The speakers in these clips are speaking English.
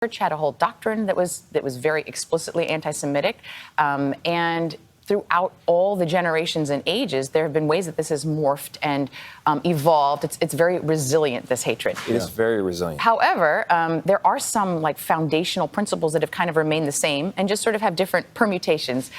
church had a whole doctrine that was very explicitly anti-Semitic, and throughout all the generations and ages, there have been ways that this has morphed and evolved. It's very resilient, this hatred. It is very resilient. However, there are some like foundational principles that have kind of remained the same and just sort of have different permutations.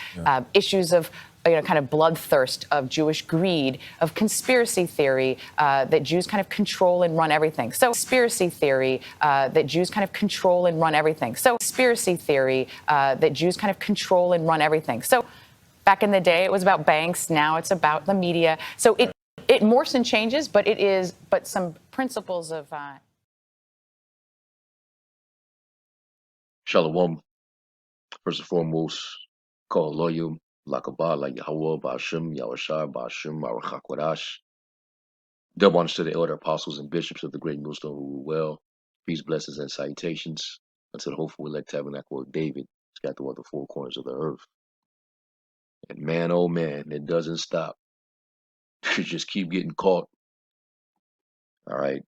Issues of kind of bloodthirst, of Jewish greed, of conspiracy theory that Jews kind of control and run everything. So conspiracy theory that Jews kind of control and run everything. So conspiracy theory that Jews kind of control and run everything. So back in the day, it was about banks. Now it's about the media. So it morphs and changes, but some principles of. Shalom. First and foremost, call loyal. Lakabah, like Yahweh, Ba'ashem, Yahweh Ba'ashem, Arachakwadash. Double honors to the elder apostles and bishops of the great millstone who rule well. Peace, blessings, and salutations unto the hopeful elect tabernacle of David, scattered throughout the four corners of the earth. And man, oh man, it doesn't stop. You just keep getting caught. All right.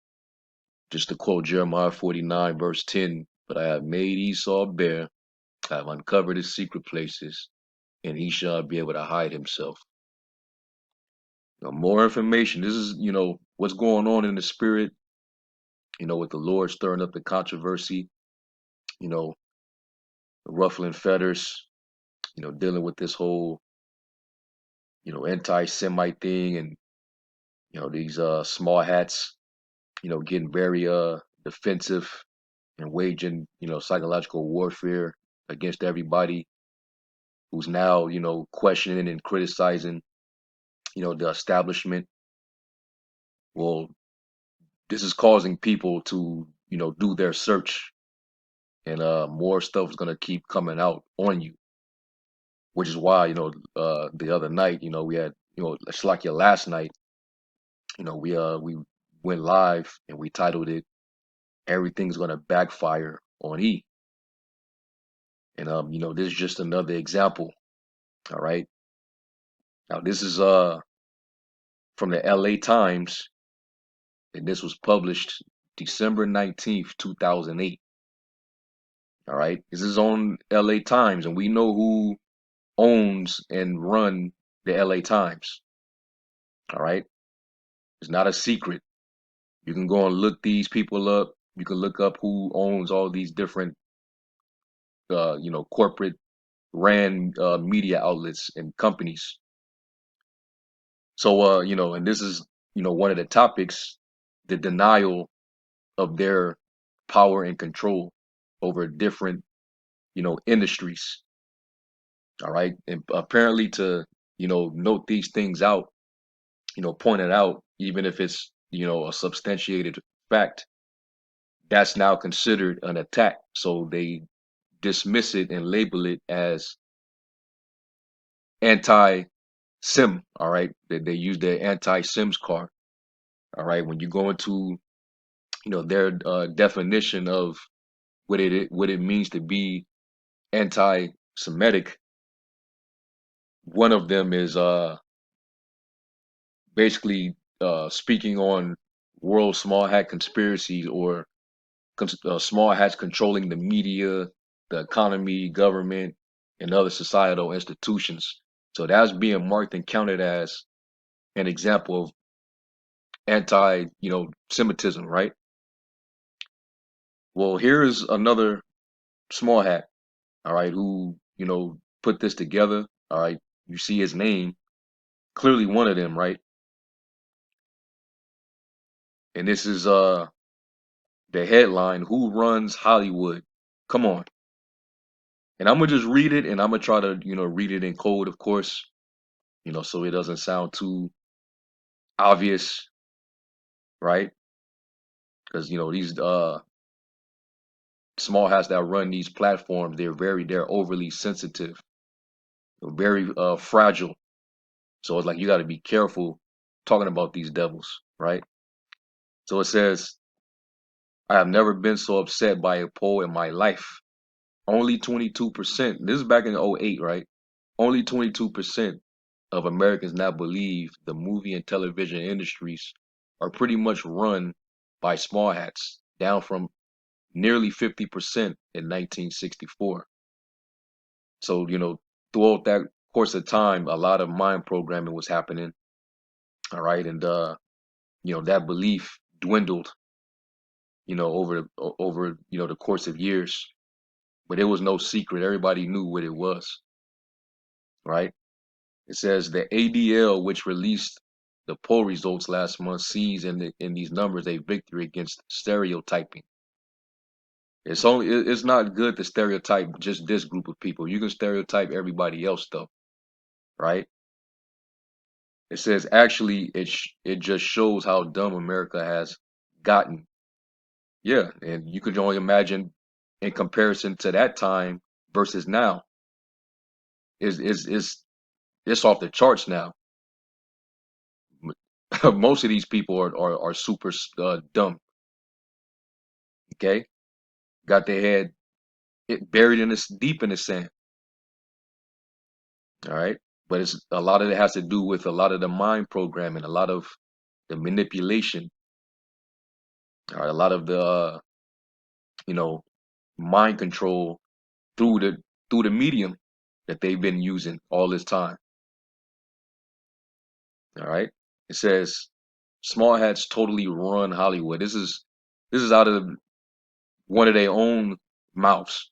Just to quote Jeremiah 49, verse 10, but I have made Esau bare, I have uncovered his secret places, and he shall be able to hide himself. Now, more information. This is, what's going on in the spirit, with the Lord stirring up the controversy, the ruffling feathers, dealing with this whole, anti-Semite thing, and, these small hats, getting very defensive and waging, psychological warfare against everybody who's now, questioning and criticizing, the establishment. Well, this is causing people to, do their search, and more stuff is going to keep coming out on you, which is why, the other night, we had, it's like your last night, we went live and we titled it, Everything's going to Backfire on E. And, this is just another example. All right. Now, this is from the LA Times, and this was published December 19th, 2008. All right. This is on LA Times, and we know who owns and run the LA Times. All right. It's not a secret. You can go and look these people up. You can look up who owns all these different, corporate ran media outlets and companies. So, and this is, one of the topics, the denial of their power and control over different, industries. All right. And apparently to, note these things out, point it out, even if it's, a substantiated fact, that's now considered an attack. So they dismiss it and label it as anti-Sim. All right. They use their anti-Sims card. All right. When you go into, their definition of what it means to be anti-Semitic, one of them is basically speaking on world small hat conspiracies, or small hats controlling the media, the economy, government, and other societal institutions. So that's being marked and counted as an example of anti, Semitism, right? Well, here's another small hat, all right, who, put this together. All right. You see his name, clearly one of them, right? And this is the headline, Who Runs Hollywood? Come on. And I'm gonna just read it, and I'm gonna try to, read it in code, of course, so it doesn't sound too obvious, right? Because these small hats that run these platforms, they're overly sensitive, very fragile. So it's like you got to be careful talking about these devils, right? So it says, I have never been so upset by a poll in my life. Only 22%. This is back in '08, right? Only 22% of Americans now believe the movie and television industries are pretty much run by small hats, down from nearly 50% in 1964. So, throughout that course of time, a lot of mind programming was happening. All right. And, that belief dwindled, over, the course of years, but it was no secret. Everybody knew what it was. Right. It says the ADL, which released the poll results last month, sees in these numbers a victory against stereotyping. It's not good to stereotype just this group of people. You can stereotype everybody else though, right? It says actually it just shows how dumb America has gotten. Yeah, and you could only imagine in comparison to that time versus now is it's off the charts now. Most of these people are super dumb. Okay, got their head buried in this deep in the sand. All right, but it's a lot of it has to do with a lot of the mind programming, a lot of the manipulation, all right, a lot of the you know mind control through the medium that they've been using all this time. All right, it says small hats totally run Hollywood. This is out of one of their own mouths.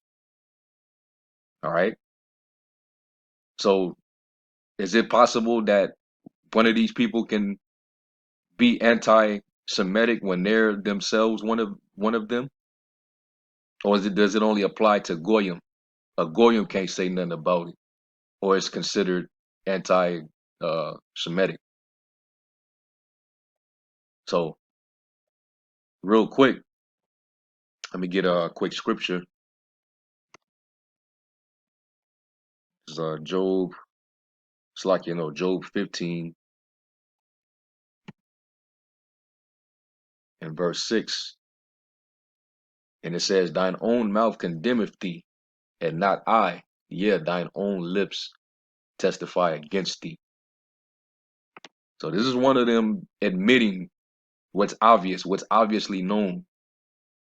All right, so is it possible that one of these people can be anti-Semitic when they're themselves one of them, or does it only apply to goyim? A goyim can't say nothing about it, or it's considered anti-Semitic. So real quick, let me get a quick scripture. It's Job. It's like Job 15 and verse 6, and it says, "Thine own mouth condemneth thee, and not I. Yeah, thine own lips testify against thee." So this is one of them admitting what's obvious, what's obviously known,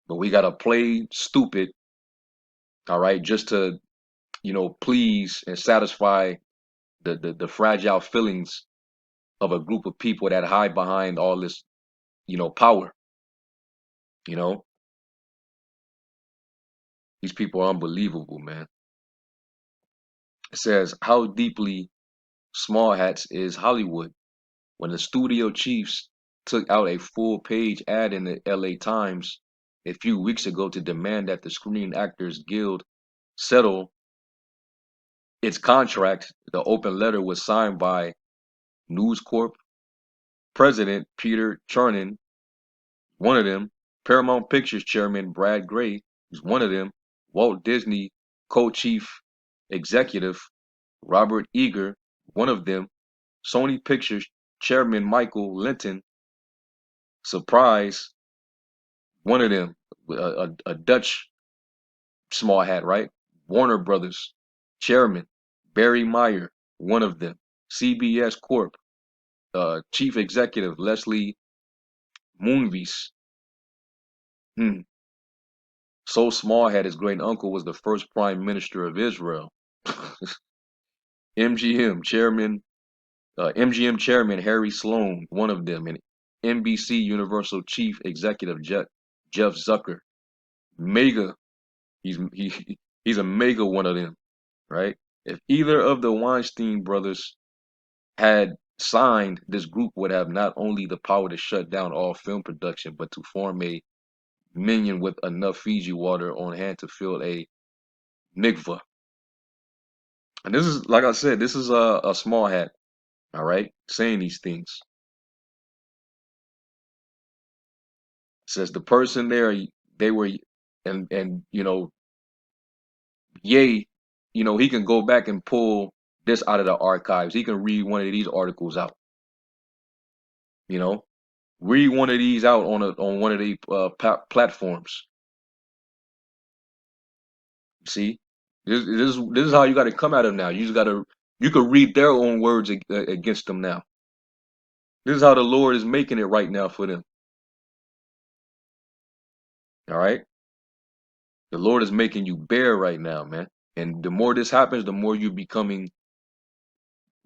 but we gotta play stupid, all right, just to please and satisfy the fragile feelings of a group of people that hide behind all this power. You know, these people are unbelievable, man. It says, "How deeply small hats is Hollywood?" When the studio chiefs took out a full page ad in the LA Times a few weeks ago to demand that the Screen Actors Guild settle its contract, the open letter was signed by News Corp president Peter Chernin, one of them, Paramount Pictures chairman Brad Gray, who's one of them, Walt Disney co-chief executive Robert Iger, one of them, Sony Pictures chairman Michael Linton, surprise, one of them, a Dutch small hat, right? Warner Brothers chairman Barry Meyer, one of them, CBS Corp chief executive Leslie Moonves. Hmm. So Smallhat, his great uncle, was the first prime minister of Israel. MGM chairman, MGM chairman Harry Sloan, one of them, and NBC Universal chief executive Jeff Zucker. Mega, he's a mega one of them, right? If either of the Weinstein brothers had signed, this group would have not only the power to shut down all film production, but to form a minion with enough Fiji water on hand to fill a mikvah. And this is, like I said, this is a small hat, all right, saying these things. Says the person there, they were, and yay, he can go back and pull this out of the archives. He can read one of these articles out, you know, read one of these out on one of the platforms. See, this is how you got to come at them now. You could read their own words against them now. This is how the Lord is making it right now for them. All right. The Lord is making you bare right now, man. And the more this happens, the more you're becoming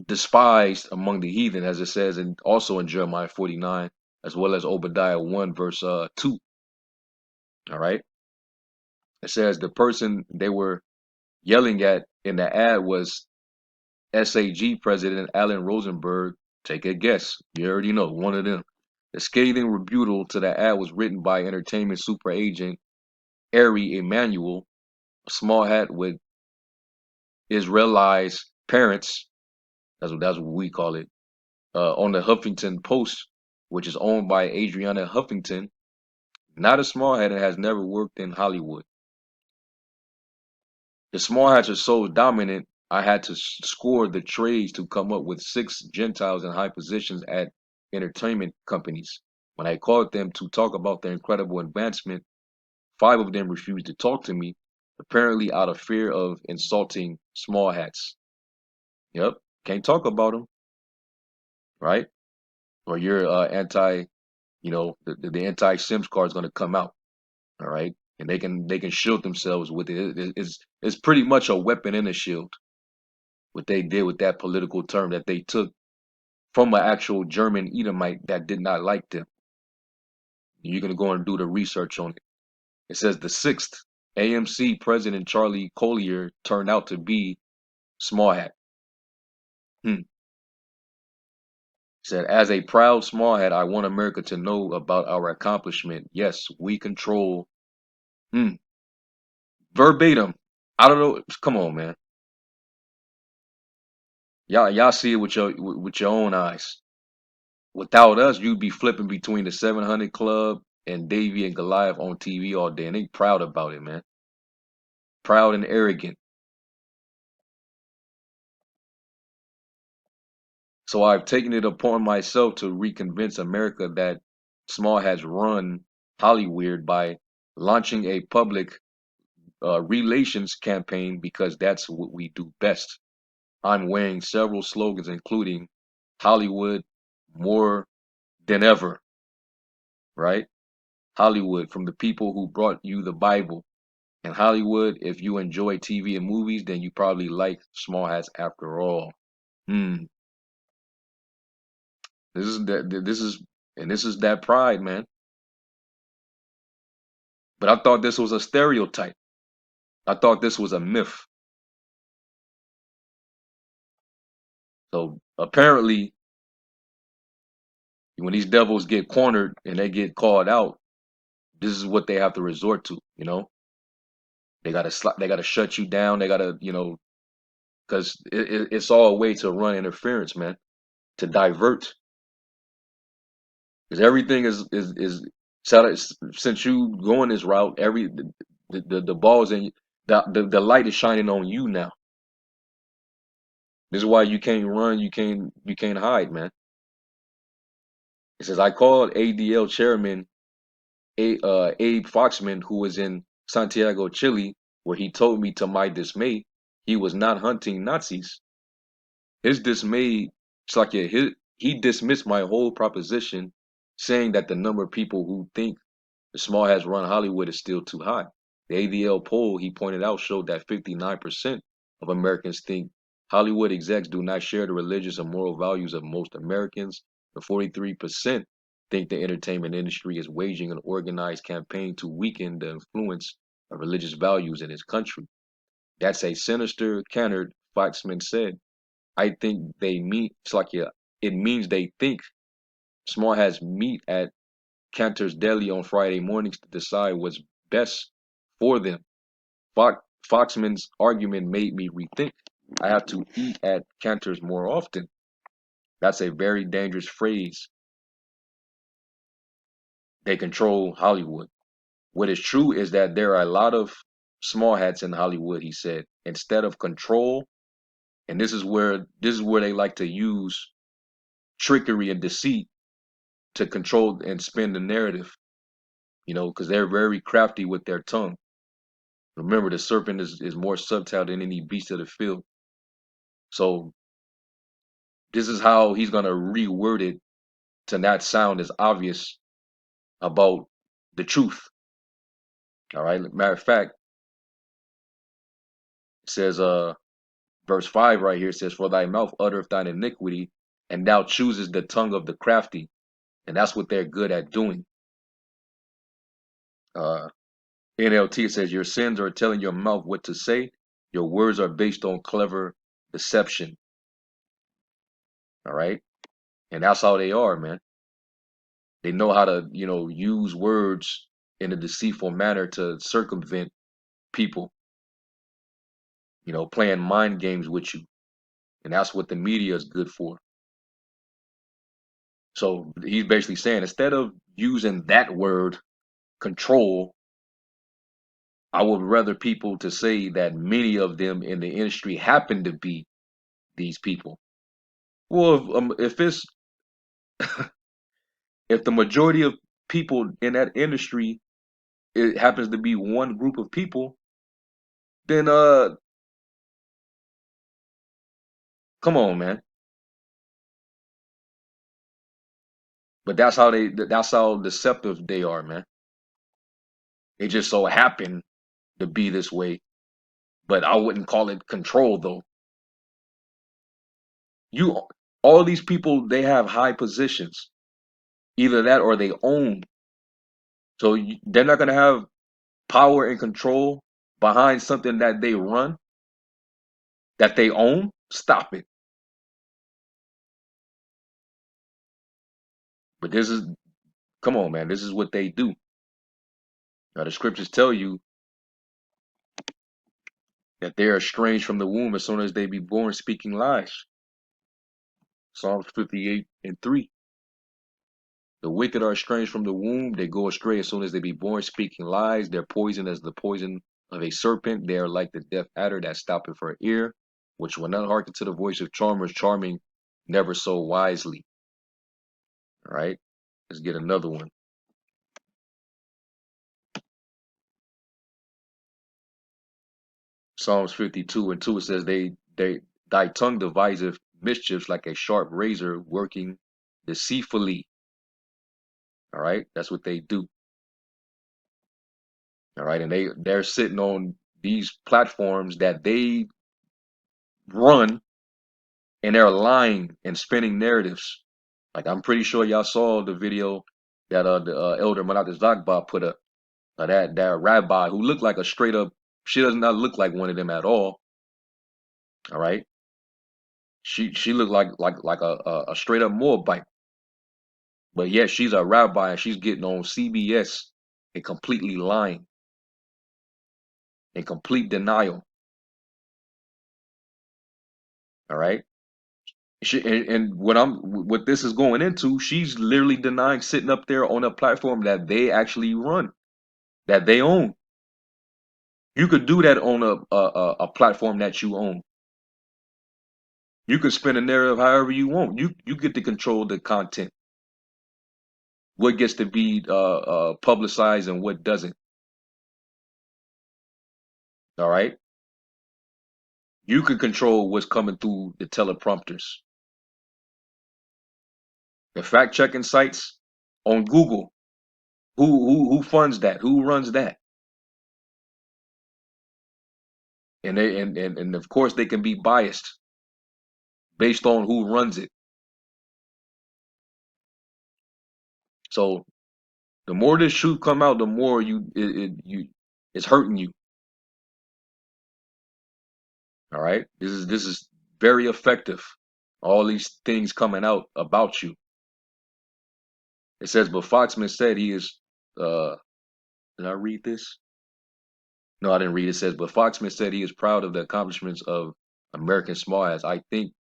despised among the heathen, as it says, and also in Jeremiah 49, as well as Obadiah 1, verse 2. All right. It says the person they were yelling at in the ad was SAG President Alan Rosenberg. Take a guess. You already know, one of them. The scathing rebuttal to the ad was written by entertainment super agent Ari Emanuel, a small hat with Israelized parents. That's what we call it. On the Huffington Post, which is owned by Adriana Huffington, not a small hat and has never worked in Hollywood. The small hats are so dominant, I had to score the trades to come up with 6 Gentiles in high positions at entertainment companies. When I called them to talk about their incredible advancement, 5 of them refused to talk to me, apparently out of fear of insulting small hats. Yep, can't talk about them, right? Or you're anti, the anti-Sims card is going to come out, all right? And they can shield themselves with it. It's pretty much a weapon and a shield. What they did with that political term that they took from an actual German Edomite that did not like them. You're gonna go and do the research on it. It says the 6th AMC President Charlie Collier turned out to be small hat. Hmm. Said, as a proud small hat, I want America to know about our accomplishment. Yes, we control. Hmm. Verbatim. I don't know. Come on, man. Y'all see it with your own eyes. Without us, you'd be flipping between the 700 Club and Davy and Goliath on TV all day, and they proud about it, man. Proud and arrogant. So I've taken it upon myself to reconvince America that Small has run Hollywood by launching a public relations campaign because that's what we do best. I'm wearing several slogans, including Hollywood more than ever, right? Hollywood from the people who brought you the Bible. And Hollywood, if you enjoy TV and movies, then you probably like Small Hats after all. Hmm. This is that pride, man. But I thought this was a stereotype. I thought this was a myth. So apparently, when these devils get cornered and they get called out, this is what they have to resort to. They gotta shut you down. They gotta, because it's all a way to run interference, man, to divert. Because everything is since you going this route, the balls in the light is shining on you now. This is why you can't run, you can't hide, man. It says I called ADL chairman Abe Foxman, who was in Santiago, Chile, where he told me to my dismay he was not hunting Nazis. His dismay, it's like he dismissed my whole proposition, saying that the number of people who think the small has run Hollywood is still too high. The ADL poll he pointed out showed that 59% of Americans think Hollywood execs do not share the religious and moral values of most Americans, and 43% think the entertainment industry is waging an organized campaign to weaken the influence of religious values in its country. That's a sinister canard, Foxman said. I think they meet, it's like, yeah, it means they think Small has meet at Cantor's Deli on Friday mornings to decide what's best for them. Foxman's argument made me rethink. I have to eat at Cantor's more often. That's a very dangerous phrase. They control Hollywood. What is true is that there are a lot of small hats in Hollywood, he said. Instead of control, and this is where they like to use trickery and deceit to control and spin the narrative, because they're very crafty with their tongue. Remember, the serpent is more subtle than any beast of the field. So this is how he's gonna reword it to not sound as obvious about the truth. All right. Matter of fact, It says, verse 5 right here says, "For thy mouth uttereth thine iniquity, and thou choosest the tongue of the crafty." And that's what they're good at doing. Uh, NLT says, "Your sins are telling your mouth what to say. Your words are based on clever deception." All right. And that's how they are, man. They know how to, use words in a deceitful manner to circumvent people, playing mind games with you. And that's what the media is good for. So he's basically saying, instead of using that word, control, I would rather people to say that many of them in the industry happen to be these people. Well, if the majority of people in that industry, it happens to be one group of people, then come on, man. But that's how deceptive they are, man. They just so happen to be this way, but I wouldn't call it control though. You all these people, they have high positions, either that or they own. So they're not gonna have power and control behind something that they run, that they own. Stop it. But this is, come on, man. This is what they do. Now the scriptures tell you that they are estranged from the womb as soon as they be born, speaking lies. Psalms 58:3. The wicked are estranged from the womb. They go astray as soon as they be born, speaking lies. They're poison as the poison of a serpent. They are like the deaf adder that stoppeth her ear, which will not hearken to the voice of charmers, charming never so wisely. All right. Let's get another one. Psalms 52:2. It says, they thy tongue deviseth mischiefs like a sharp razor, working deceitfully. All right. That's what they do. All right. And they're sitting on these platforms that they run, and they're lying and spinning narratives. Like, I'm pretty sure y'all saw the video that the elder Manat Zagba put up. That rabbi who looked like a straight up, she does not look like one of them at all. All right. She looked like a straight up Moabite. But yet she's a rabbi and she's getting on CBS and completely lying, in complete denial. All right. And what this is going into, she's literally denying sitting up there on a platform that they actually run, that they own. You could do that on a platform that you own. You could spin a narrative however you want. You get to control the content, what gets to be publicized and what doesn't. All right. You can control what's coming through the teleprompters. The fact checking sites on Google. Who funds that? Who runs that? And of course they can be biased based on who runs it. So the more this truth come out, the more it's hurting you. All right. This is very effective. All these things coming out about you. It says, but Foxman said he is did I read this? No, I didn't read it. It says, but Foxman said he is proud of the accomplishments of American small hats. I think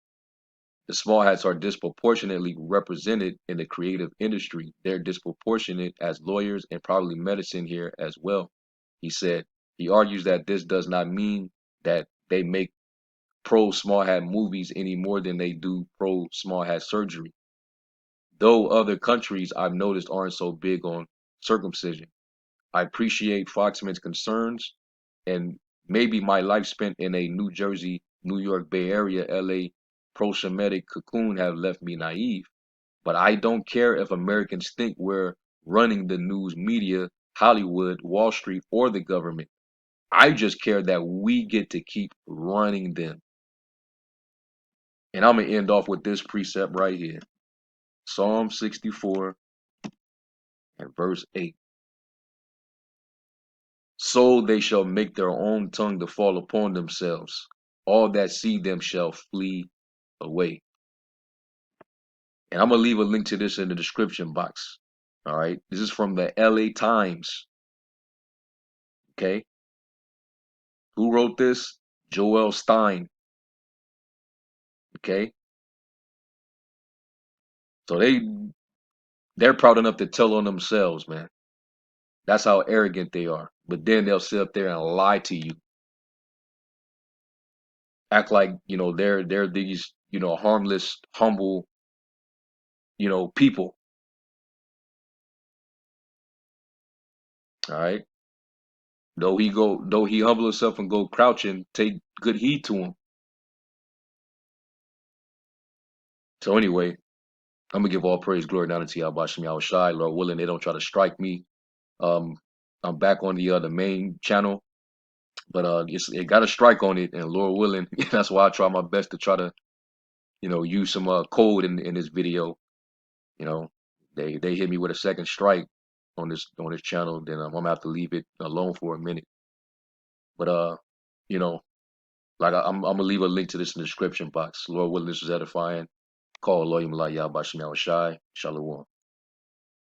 the small hats are disproportionately represented in the creative industry. They're disproportionate as lawyers and probably medicine here as well. He said, he argues that this does not mean that they make pro small hat movies any more than they do pro small hat surgery. Though other countries I've noticed aren't so big on circumcision. I appreciate Foxman's concerns, and maybe my life spent in a New Jersey, New York Bay Area, LA pro-Semitic cocoon have left me naive. But I don't care if Americans think we're running the news media, Hollywood, Wall Street, or the government. I just care that we get to keep running them. And I'm going to end off with this precept right here. Psalm 64 and verse 8. So they shall make their own tongue to fall upon themselves. All that see them shall flee away. And I'm going to leave a link to this in the description box. All right. This is from the LA Times. Okay. Who wrote this? Joel Stein. Okay. So they're proud enough to tell on themselves, man. That's how arrogant they are. But then they'll sit up there and lie to you. Act like, they're these, harmless, humble, people. All right. Though he humble himself and go crouching, take good heed to him. So anyway, I'm gonna give all praise, glory, and honor to Yahweh Shem Yahweh Shai. Lord willing, they don't try to strike me. Um, I'm back on the main channel, but it got a strike on it, and Lord willing, that's why I try my best to try to use some code in this video. You know, they hit me with a second strike on this channel, then I'm gonna have to leave it alone for a minute. But you know, like I'm gonna leave a link to this in the description box. Lord willing, this is edifying. Call Loyim La Yahweh Shem Yahweh Shai. Shalom.